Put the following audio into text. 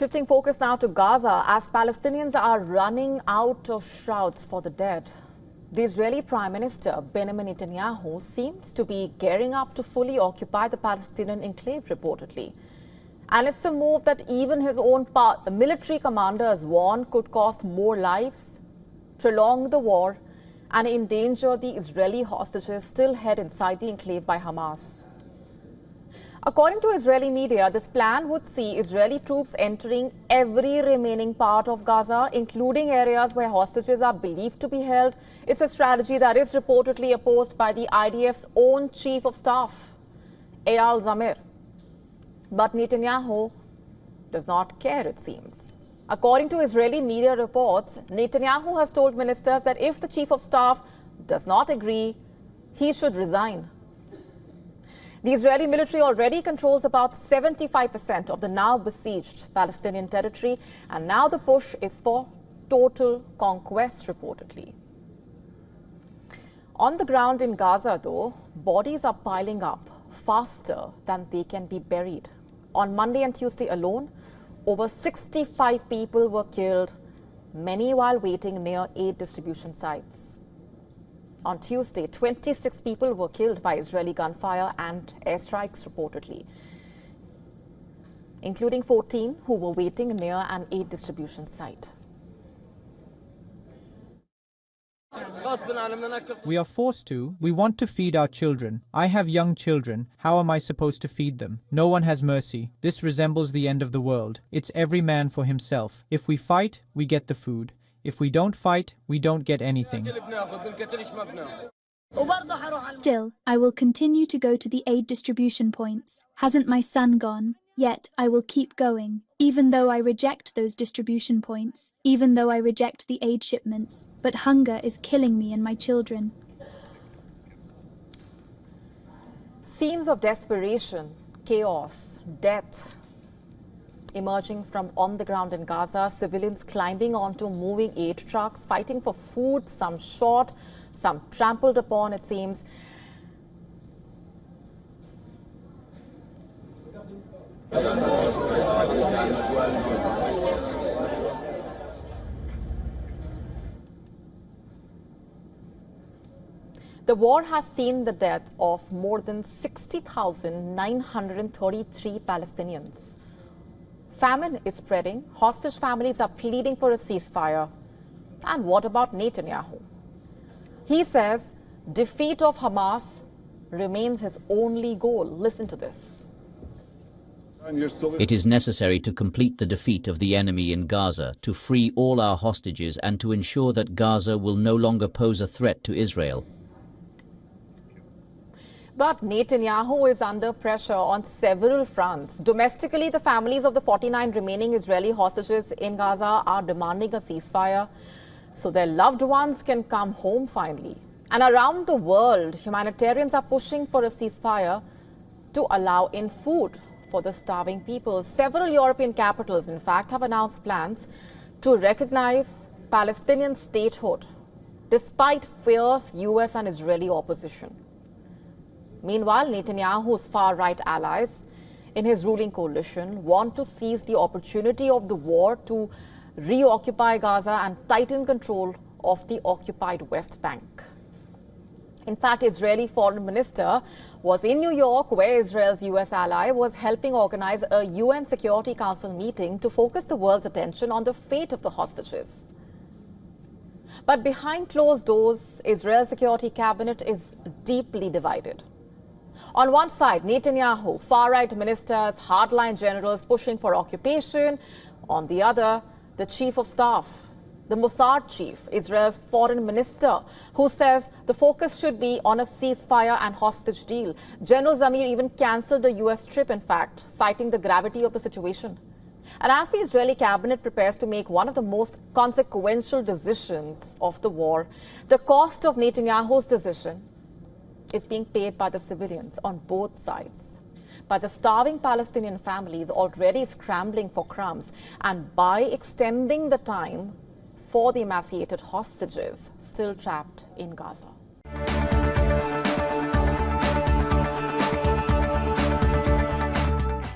Shifting focus now to Gaza as Palestinians are running out of shrouds for the dead. The Israeli Prime Minister Benjamin Netanyahu seems to be gearing up to fully occupy the Palestinian enclave reportedly. And it's a move that even his own military commanders warn could cost more lives, prolong the war and endanger the Israeli hostages still held inside the enclave by Hamas. According to Israeli media, this plan would see Israeli troops entering every remaining part of Gaza, including areas where hostages are believed to be held. It's a strategy that is reportedly opposed by the IDF's own chief of staff, Eyal Zamir. But Netanyahu does not care, it seems. According to Israeli media reports, Netanyahu has told ministers that if the chief of staff does not agree, he should resign. The Israeli military already controls about 75% of the now besieged Palestinian territory, and now the push is for total conquest, reportedly. On the ground in Gaza, though, bodies are piling up faster than they can be buried. On Monday and Tuesday alone, over 65 people were killed, many while waiting near aid distribution sites. On Tuesday, 26 people were killed by Israeli gunfire and airstrikes, reportedly, including 14 who were waiting near an aid distribution site. We are forced to. We want to feed our children. I have young children. How am I supposed to feed them? No one has mercy. This resembles the end of the world. It's every man for himself. If we fight, we get the food. If we don't fight, we don't get anything. Still, I will continue to go to the aid distribution points. Hasn't my son gone? Yet, I will keep going, even though I reject those distribution points, even though I reject the aid shipments. But hunger is killing me and my children. Scenes of desperation, chaos, death emerging from on the ground in Gaza, civilians climbing onto moving aid trucks, fighting for food, some shot, some trampled upon, it seems. The war has seen the death of more than 60,933 Palestinians. Famine is spreading. Hostage families are pleading for a ceasefire. And what about Netanyahu? He says defeat of Hamas remains his only goal. Listen to this. It is necessary to complete the defeat of the enemy in Gaza, to free all our hostages and to ensure that Gaza will no longer pose a threat to Israel. But Netanyahu is under pressure on several fronts. Domestically, the families of the 49 remaining Israeli hostages in Gaza are demanding a ceasefire so their loved ones can come home finally. And around the world, humanitarians are pushing for a ceasefire to allow in food for the starving people. Several European capitals, in fact, have announced plans to recognize Palestinian statehood despite fierce US and Israeli opposition. Meanwhile, Netanyahu's far-right allies in his ruling coalition want to seize the opportunity of the war to reoccupy Gaza and tighten control of the occupied West Bank. In fact, Israeli Foreign Minister was in New York, where Israel's US ally was helping organize a UN Security Council meeting to focus the world's attention on the fate of the hostages. But behind closed doors, Israel's security cabinet is deeply divided. On one side, Netanyahu, far-right ministers, hardline generals pushing for occupation. On the other, the chief of staff, the Mossad chief, Israel's foreign minister, who says the focus should be on a ceasefire and hostage deal. General Zamir even cancelled the US trip, in fact, citing the gravity of the situation. And as the Israeli cabinet prepares to make one of the most consequential decisions of the war, the cost of Netanyahu's decision is being paid by the civilians on both sides, by the starving Palestinian families already scrambling for crumbs, and by extending the time for the emaciated hostages still trapped in Gaza.